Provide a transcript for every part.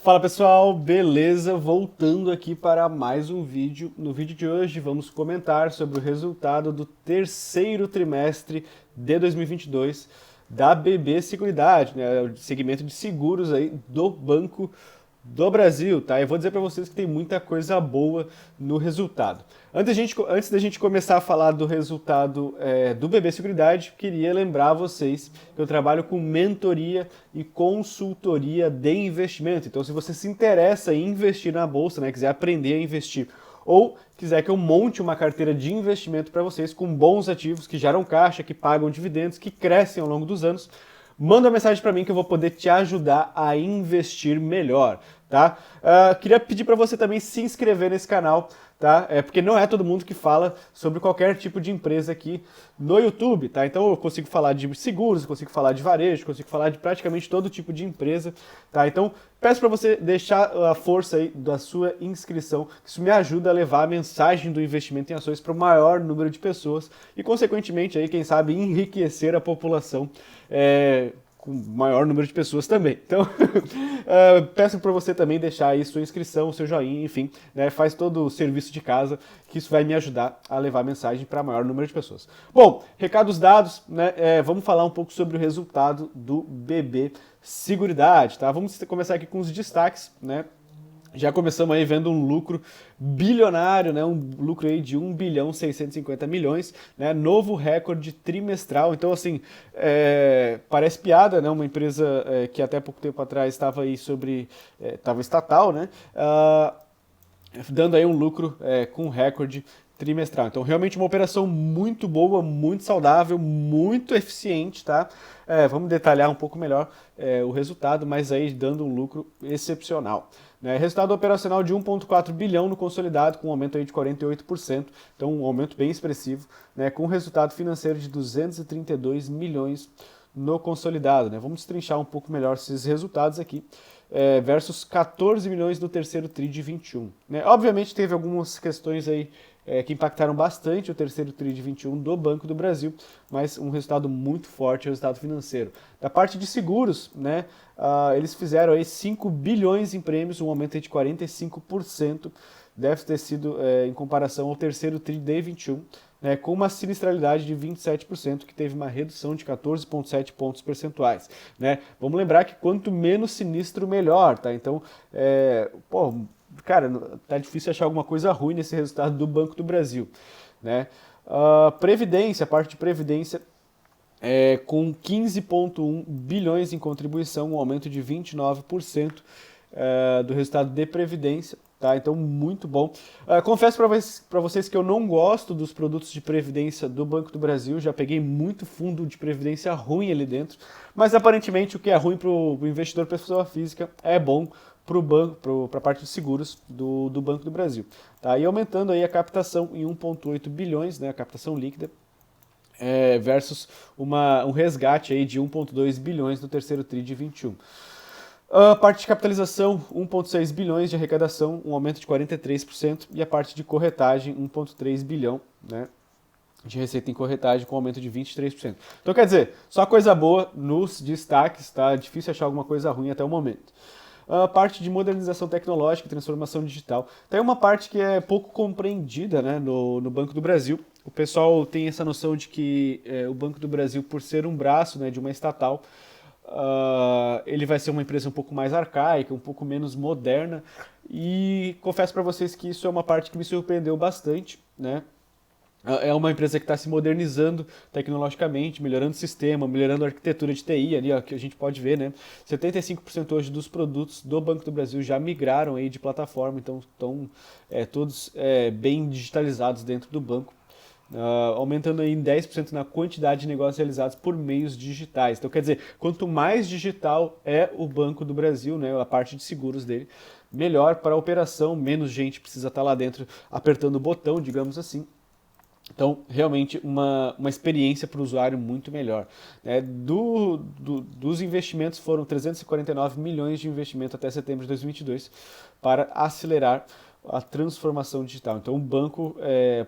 Fala pessoal, beleza? Voltando aqui para mais um vídeo. No vídeo de hoje vamos comentar sobre o resultado do terceiro trimestre de 2022 da BB Seguridade, né? O segmento de seguros aí do Banco do Brasil, tá? Eu vou dizer para vocês que tem muita coisa boa no resultado. Antes da gente começar a falar do resultado do BB Seguridade, queria lembrar vocês que eu trabalho com mentoria e consultoria de investimento. Então, se você se interessa em investir na bolsa, né, quiser aprender a investir, ou quiser que eu monte uma carteira de investimento para vocês com bons ativos que geram caixa, que pagam dividendos, que crescem ao longo dos anos, manda uma mensagem para mim que eu vou poder te ajudar a investir melhor, tá? Queria pedir para você também se inscrever nesse canal, tá? Porque não é todo mundo que fala sobre qualquer tipo de empresa aqui no YouTube, tá? Então eu consigo falar de seguros, consigo falar de varejo, consigo falar de praticamente todo tipo de empresa, tá? Então peço para você deixar a força aí da sua inscrição, que isso me ajuda a levar a mensagem do investimento em ações para o maior número de pessoas e, consequentemente, aí, quem sabe, enriquecer a população com maior número de pessoas também. Então, peço para você também deixar aí sua inscrição, seu joinha, enfim, né, faz todo o serviço de casa, que isso vai me ajudar a levar a mensagem para maior número de pessoas. Bom, recados dados, né, vamos falar um pouco sobre o resultado do BB Seguridade, tá? Vamos começar aqui com os destaques, né? Já começamos aí vendo um lucro bilionário, né? Um lucro aí de 1 bilhão 650 milhões, né? Novo recorde trimestral. Então, assim, parece piada, né? Uma empresa que até pouco tempo atrás estava aí estava estatal, né? Dando aí um lucro com recorde trimestral. Então, realmente uma operação muito boa, muito saudável, muito eficiente, tá? Vamos detalhar um pouco melhor o resultado, mas aí dando um lucro excepcional. Né? Resultado operacional de 1,4 bilhão no consolidado, com um aumento aí de 48%, então um aumento bem expressivo, né? Com um resultado financeiro de 232 milhões no consolidado. Né? Vamos destrinchar um pouco melhor esses resultados aqui. Versus 14 milhões no terceiro TRI de 21. Né? Obviamente teve algumas questões aí que impactaram bastante o terceiro TRI de 21 do Banco do Brasil, mas um resultado muito forte, o resultado financeiro. Da parte de seguros, né, eles fizeram aí 5 bilhões em prêmios, um aumento de 45%, deve ter sido em comparação ao terceiro TRI de 21, né, com uma sinistralidade de 27%, que teve uma redução de 14,7 pontos percentuais. Né? Vamos lembrar que quanto menos sinistro, melhor, tá? Então, cara, tá difícil achar alguma coisa ruim nesse resultado do Banco do Brasil. Né? Previdência, a parte de previdência, com 15,1 bilhões em contribuição, um aumento de 29% do resultado de previdência. Tá, então, muito bom. Confesso para vocês que eu não gosto dos produtos de previdência do Banco do Brasil, já peguei muito fundo de previdência ruim ali dentro, mas aparentemente o que é ruim para o investidor pessoa física é bom para o banco, para a parte de seguros do Banco do Brasil. Tá, e aumentando aí a captação em 1,8 bilhões, né, a captação líquida, versus um resgate aí de 1,2 bilhões no terceiro TRI de 21. A parte de capitalização, 1,6 bilhões de arrecadação, um aumento de 43%, e a parte de corretagem, 1,3 bilhão, né, de receita em corretagem, com um aumento de 23%. Então, quer dizer, só coisa boa nos destaques, tá? Difícil achar alguma coisa ruim até o momento. A parte de modernização tecnológica e transformação digital. Tem uma parte que é pouco compreendida, né, no Banco do Brasil. O pessoal tem essa noção de que o Banco do Brasil, por ser um braço, né, de uma estatal, ele vai ser uma empresa um pouco mais arcaica, um pouco menos moderna, e confesso para vocês que isso é uma parte que me surpreendeu bastante, né? É uma empresa que está se modernizando tecnologicamente, melhorando o sistema, melhorando a arquitetura de TI, ali, ó, que a gente pode ver, né? 75% hoje dos produtos do Banco do Brasil já migraram aí de plataforma, então estão todos bem digitalizados dentro do banco. Aumentando aí em 10% na quantidade de negócios realizados por meios digitais. Então, quer dizer, quanto mais digital é o Banco do Brasil, né, a parte de seguros dele, melhor para a operação, menos gente precisa estar lá dentro apertando o botão, digamos assim. Então, realmente, uma experiência para o usuário muito melhor. Né? Dos investimentos, foram 349 milhões de investimento até setembro de 2022 para acelerar a transformação digital. Então, o banco,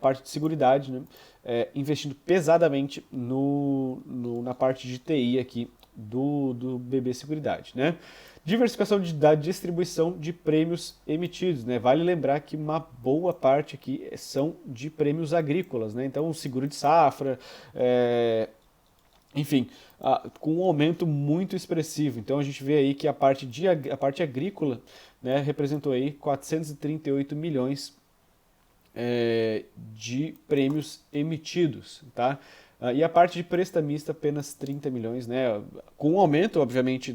parte de seguridade, né, investindo pesadamente na parte de TI aqui do BB Seguridade. Né? Diversificação da distribuição de prêmios emitidos, né? Vale lembrar que uma boa parte aqui são de prêmios agrícolas, né? Então, o seguro de safra, enfim, com um aumento muito expressivo. Então, a gente vê aí que a parte agrícola, né, representou aí 438 milhões de prêmios emitidos, tá? E a parte de prestamista apenas 30 milhões, né? Com um aumento, obviamente,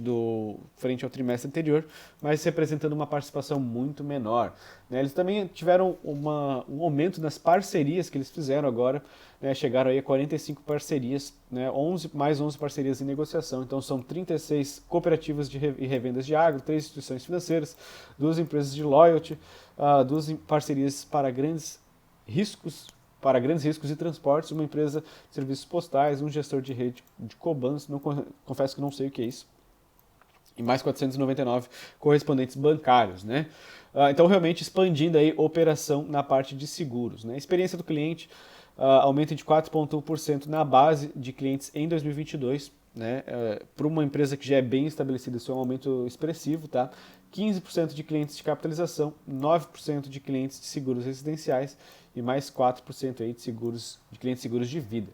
frente ao trimestre anterior, mas representando uma participação muito menor, né? Eles também tiveram um aumento nas parcerias que eles fizeram agora, né? Chegaram aí a 45 parcerias, né? Mais 11 parcerias em negociação, então são 36 cooperativas e revendas de agro, 3 instituições financeiras, 2 empresas de loyalty, 2 parcerias para grandes riscos e transportes, uma empresa de serviços postais, um gestor de rede de Cobans, confesso que não sei o que é isso, e mais 499 correspondentes bancários, né? Então, realmente expandindo aí a operação na parte de seguros, né? Experiência do cliente aumenta de 4,1% na base de clientes em 2022, né? Para uma empresa que já é bem estabelecida, isso é um aumento expressivo, tá? 15% de clientes de capitalização, 9% de clientes de seguros residenciais e mais 4% aí de clientes seguros de vida.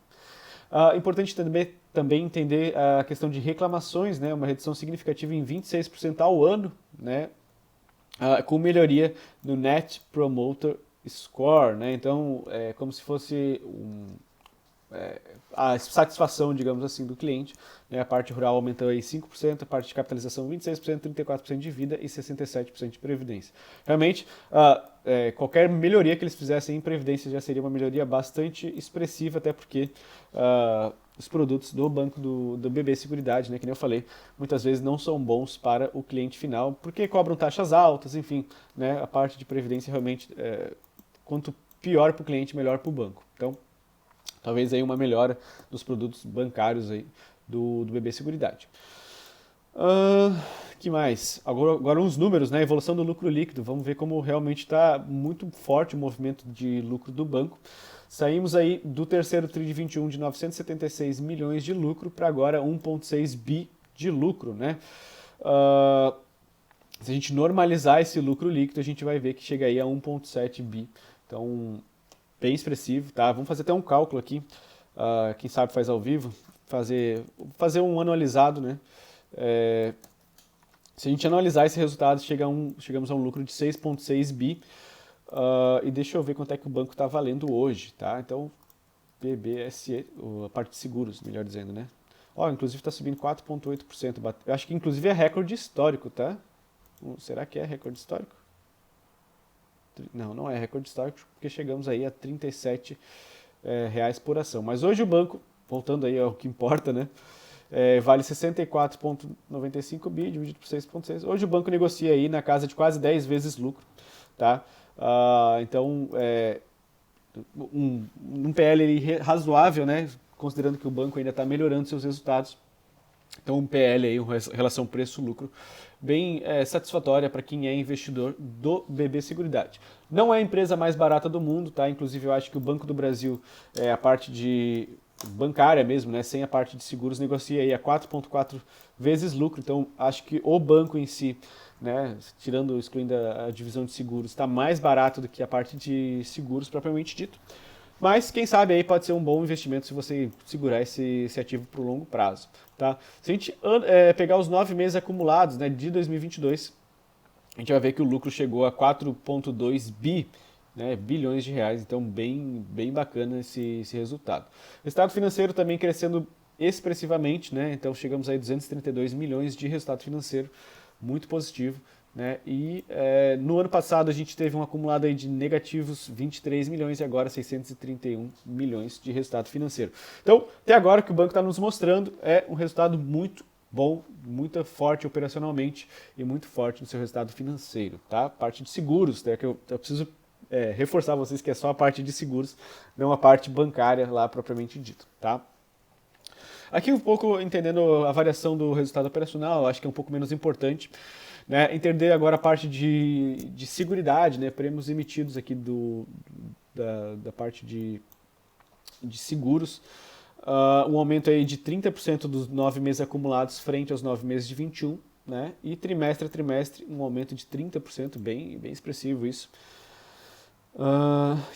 Importante também entender a questão de reclamações, né? Uma redução significativa em 26% ao ano, né? Com melhoria no Net Promoter Score, né? Então, é como se fosse a satisfação, digamos assim, do cliente, né? A parte rural aumentou aí 5%, a parte de capitalização 26%, 34% de vida e 67% de previdência. Realmente, qualquer melhoria que eles fizessem em previdência já seria uma melhoria bastante expressiva, até porque os produtos do banco do BB Seguridade, né, que nem eu falei, muitas vezes não são bons para o cliente final, porque cobram taxas altas, enfim, né? A parte de previdência realmente, quanto pior para o cliente, melhor para o banco. Então, talvez aí uma melhora dos produtos bancários aí do BB Seguridade. Que mais? Agora uns números, né? Evolução do lucro líquido. Vamos ver como realmente está muito forte o movimento de lucro do banco. Saímos aí do terceiro TRI de 21 de 976 milhões de lucro para agora 1,6 bi de lucro, né? Se a gente normalizar esse lucro líquido, a gente vai ver que chega aí a 1,7 bi. Então, bem expressivo, tá? Vamos fazer até um cálculo aqui, quem sabe faz ao vivo, fazer um anualizado, né? Se a gente analisar esse resultado, chegamos a um lucro de 6,6 bi, e deixa eu ver quanto é que o banco está valendo hoje, tá? Então, BBSE, a parte de seguros, melhor dizendo, né? Inclusive está subindo 4,8%, eu acho que inclusive é recorde histórico, tá? Será que é recorde histórico? Não, não é recorde histórico, porque chegamos aí a 37 reais por ação. Mas hoje o banco, voltando aí ao que importa, né, vale 64,95 bi, dividido por 6,6. Hoje o banco negocia aí na casa de quase 10 vezes lucro, tá? Então, um PL razoável, né, considerando que o banco ainda está melhorando seus resultados. Então, um PL aí, uma relação preço-lucro, bem satisfatória para quem é investidor do BB Seguridade. Não é a empresa mais barata do mundo, tá? Inclusive, eu acho que o Banco do Brasil, a parte de bancária mesmo, né, sem a parte de seguros, negocia aí a 4,4 vezes lucro. Então, acho que o banco em si, né, excluindo a divisão de seguros, está mais barato do que a parte de seguros propriamente dito. Mas, quem sabe, aí pode ser um bom investimento se você segurar esse ativo por longo prazo. Tá? Se a gente pegar os 9 meses acumulados, né, de 2022, a gente vai ver que o lucro chegou a 4,2 bilhões de reais. Então, bem bacana esse resultado. O resultado financeiro também crescendo expressivamente, né? Então, chegamos aí a 232 milhões de resultado financeiro, muito positivo. Né? E no ano passado a gente teve um acumulado aí de negativos 23 milhões e agora 631 milhões de resultado financeiro. Então, até agora o que o banco está nos mostrando é um resultado muito bom, muito forte operacionalmente e muito forte no seu resultado financeiro. Tá? Parte de seguros, né? Que eu preciso reforçar a vocês que é só a parte de seguros, não a parte bancária lá propriamente dito. Tá? Aqui um pouco entendendo a variação do resultado operacional, acho que é um pouco menos importante. Né, entender agora a parte de seguridade, né, prêmios emitidos aqui da parte de seguros, um aumento aí de 30% dos 9 meses acumulados frente aos 9 meses de 21, né? E trimestre a trimestre um aumento de 30%, bem expressivo isso.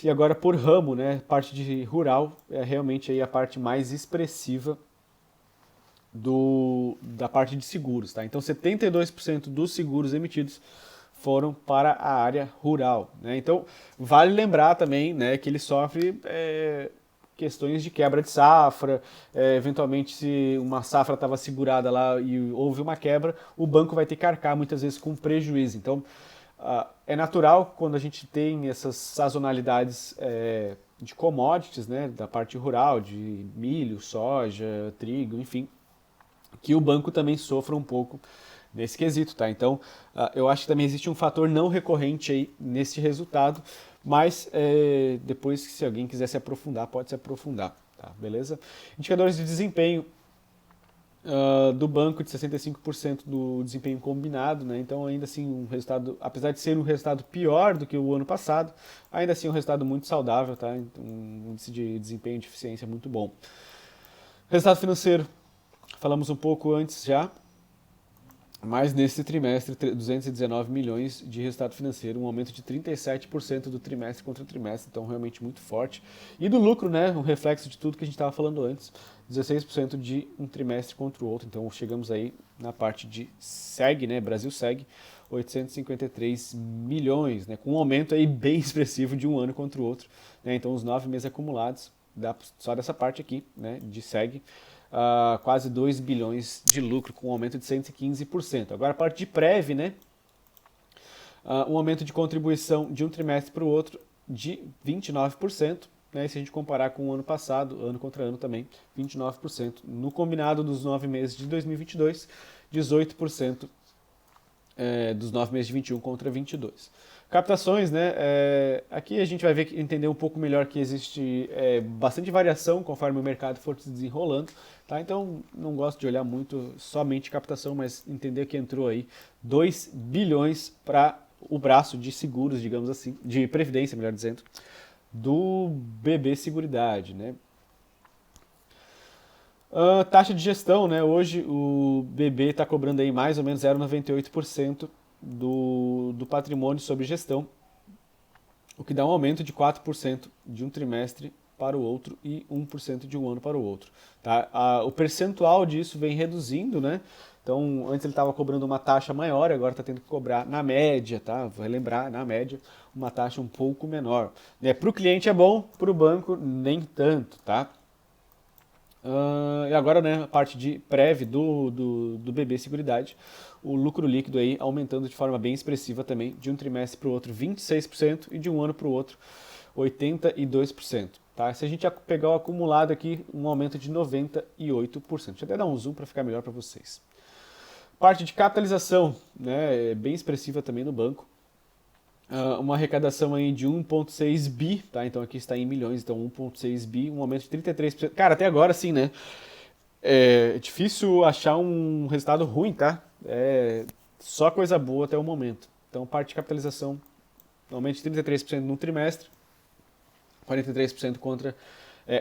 E agora por ramo, né? Parte de rural é realmente aí a parte mais expressiva da parte de seguros, tá? Então 72% dos seguros emitidos foram para a área rural, né? Então vale lembrar também, né, que ele sofre questões de quebra de safra, eventualmente se uma safra estava segurada lá e houve uma quebra, o banco vai ter que arcar muitas vezes com prejuízo. Então é natural quando a gente tem essas sazonalidades de commodities, né, da parte rural, de milho, soja, trigo, enfim, que o banco também sofra um pouco nesse quesito, tá? Então, eu acho que também existe um fator não recorrente aí nesse resultado, mas depois, se alguém quiser se aprofundar, pode se aprofundar, tá? Beleza? Indicadores de desempenho do banco de 65% do desempenho combinado, né? Então, ainda assim, um resultado, apesar de ser um resultado pior do que o ano passado, ainda assim um resultado muito saudável, tá? Um índice de desempenho e de eficiência muito bom. Resultado financeiro, falamos um pouco antes já, mas nesse trimestre, 219 milhões de resultado financeiro, um aumento de 37% do trimestre contra o trimestre, então realmente muito forte. E do lucro, né, um reflexo de tudo que a gente estava falando antes, 16% de um trimestre contra o outro, então chegamos aí na parte de SEG, né, Brasil SEG, 853 milhões, né, com um aumento aí bem expressivo de um ano contra o outro, né, então os 9 meses acumulados, só dessa parte aqui, né, de SEG, quase 2 bilhões de lucro, com um aumento de 115%. Agora a parte de Prev, né? Um aumento de contribuição de um trimestre para o outro de 29%, né? Se a gente comparar com o ano passado, ano contra ano também, 29%. No combinado dos 9 meses de 2022, 18% dos 9 meses de 21 contra 22. Captações, né? Aqui a gente vai ver, entender um pouco melhor que existe bastante variação conforme o mercado for se desenrolando, tá? Então não gosto de olhar muito somente captação, mas entender que entrou aí 2 bilhões para o braço de seguros, digamos assim, de previdência, melhor dizendo, do BB Seguridade, né? Taxa de gestão, né? Hoje o BB está cobrando aí mais ou menos 0,98% do patrimônio sobre gestão, o que dá um aumento de 4% de um trimestre para o outro e 1% de um ano para o outro. Tá? O percentual disso vem reduzindo, né? Então, antes ele estava cobrando uma taxa maior, agora está tendo que cobrar na média, tá? Vai lembrar, na média, uma taxa um pouco menor. Para o cliente é bom, para o banco nem tanto, tá? E agora, né, a parte de Prev do BB Seguridade, o lucro líquido aí aumentando de forma bem expressiva também, de um trimestre para o outro 26% e de um ano para o outro 82%. Tá? Se a gente pegar o acumulado aqui, um aumento de 98%. Deixa eu até dar um zoom para ficar melhor para vocês. Parte de capitalização, né, bem expressiva também no banco. Uma arrecadação aí de 1,6 bi, tá? Então aqui está em milhões, então 1,6 bi, um aumento de 33%. Cara, até agora sim, né? É difícil achar um resultado ruim, tá? Só coisa boa até o momento. Então, parte de capitalização, aumento de 33% no trimestre, 43%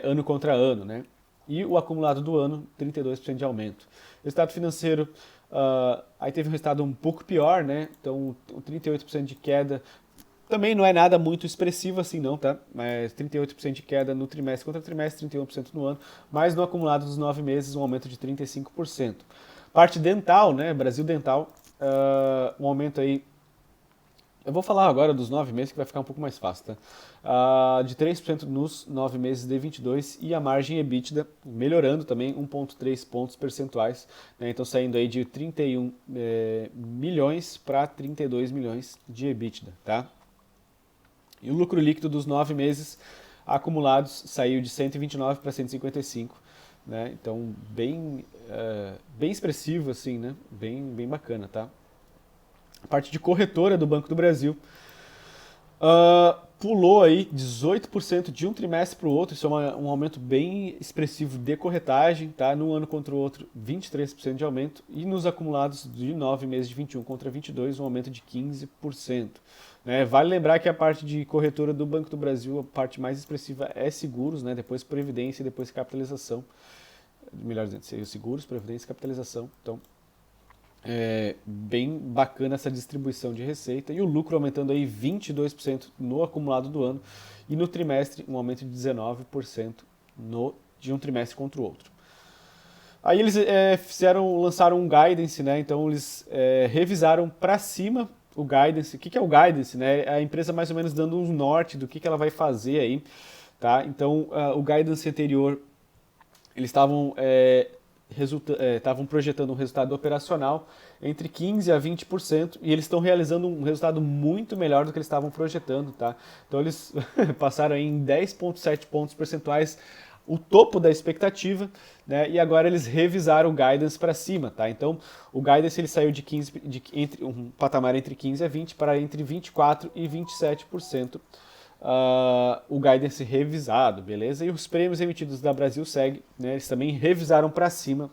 ano contra ano, né? E o acumulado do ano, 32% de aumento. Resultado financeiro, aí teve um resultado um pouco pior, né? Então, 38% de queda. Também não é nada muito expressivo assim não, tá? Mas 38% de queda no trimestre contra trimestre, 31% no ano. Mas no acumulado dos 9 meses, um aumento de 35%. Parte dental, né? Brasil Dental, um aumento aí. Eu vou falar agora dos 9 meses que vai ficar um pouco mais fácil, tá? De 3% nos 9 meses de 22 e a margem EBITDA melhorando também 1,3 pontos percentuais, né? Então saindo aí de 31 milhões para 32 milhões de EBITDA, tá? E o lucro líquido dos 9 meses acumulados saiu de 129 para 155, né? Então bem expressivo assim, né? Bem bacana, tá? A parte de corretora do Banco do Brasil pulou aí 18% de um trimestre para o outro, isso é um aumento bem expressivo de corretagem, tá? Num ano contra o outro, 23% de aumento, e nos acumulados de 9 meses de 21 contra 22, um aumento de 15%. Né? Vale lembrar que a parte de corretora do Banco do Brasil, a parte mais expressiva é seguros, né? Depois previdência e depois capitalização. Melhor dizendo, seguros, previdência e capitalização. Então, bem bacana essa distribuição de receita, e o lucro aumentando aí 22% no acumulado do ano, e no trimestre um aumento de 19% de um trimestre contra o outro. Aí eles lançaram um guidance, né? Então eles revisaram para cima o guidance. O que é o guidance, né? A empresa mais ou menos dando um norte do que ela vai fazer aí, tá? Então o guidance anterior eles estavam projetando um resultado operacional entre 15% a 20%, e eles estão realizando um resultado muito melhor do que eles estavam projetando, tá? Então eles passaram aí em 10,7 pontos percentuais o topo da expectativa, né? E agora eles revisaram o guidance para cima, tá? Então o guidance ele saiu entre um patamar entre 15 a 20 para entre 24 e 27%. O guidance revisado, beleza? E os prêmios emitidos da Brasilseg, né, eles também revisaram para cima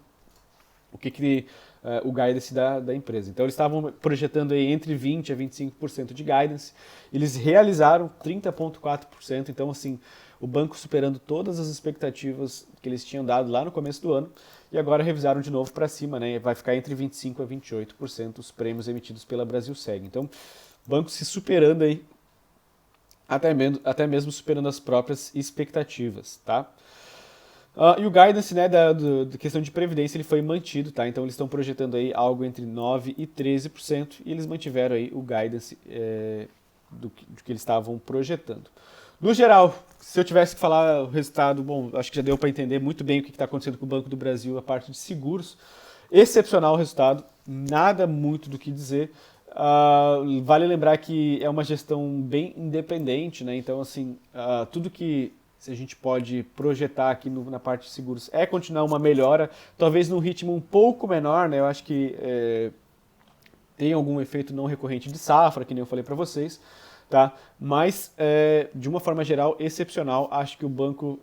o guidance da empresa. Então eles estavam projetando aí entre 20% a 25% de guidance, eles realizaram 30,4%, então assim, o banco superando todas as expectativas que eles tinham dado lá no começo do ano, e agora revisaram de novo para cima, né? Vai ficar entre 25% a 28% os prêmios emitidos pela Brasilseg. Então, o banco se superando aí, até mesmo superando as próprias expectativas, tá? E o guidance, né, da questão de previdência, ele foi mantido, tá? Então eles estão projetando aí algo entre 9% e 13%, e eles mantiveram aí o guidance do que eles estavam projetando. No geral, se eu tivesse que falar o resultado, bom, acho que já deu para entender muito bem o que está acontecendo com o Banco do Brasil, a parte de seguros. Excepcional o resultado, nada muito do que dizer. Vale lembrar que é uma gestão bem independente, né? Então, assim, tudo que a gente pode projetar aqui na parte de seguros é continuar uma melhora, talvez num ritmo um pouco menor, né? Eu acho que tem algum efeito não recorrente de safra, que nem eu falei para vocês, tá? Mas, de uma forma geral, excepcional. Acho que o banco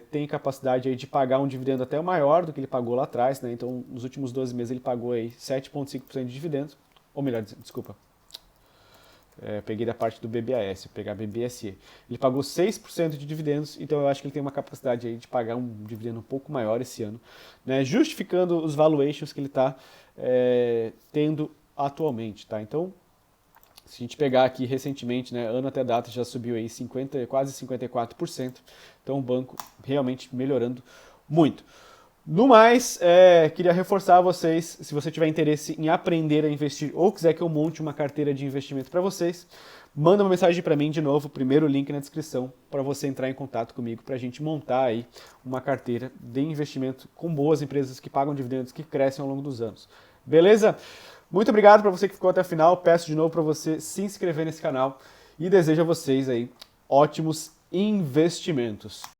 tem capacidade aí de pagar um dividendo até maior do que ele pagou lá atrás, né? Então, nos últimos 12 meses ele pagou aí 7,5% de dividendos, ou melhor, desculpa, peguei da parte do BBAS, pegar BBSE. Ele pagou 6% de dividendos, então eu acho que ele tem uma capacidade aí de pagar um dividendo um pouco maior esse ano, né? Justificando os valuations que ele está tendo atualmente, tá? Então, se a gente pegar aqui recentemente, né, ano até data já subiu aí quase 54%, então o banco realmente melhorando muito. No mais, queria reforçar a vocês, se você tiver interesse em aprender a investir ou quiser que eu monte uma carteira de investimento para vocês, manda uma mensagem para mim de novo, primeiro link na descrição, para você entrar em contato comigo, para a gente montar aí uma carteira de investimento com boas empresas que pagam dividendos, que crescem ao longo dos anos. Beleza? Muito obrigado para você que ficou até o final, peço de novo para você se inscrever nesse canal e desejo a vocês aí ótimos investimentos.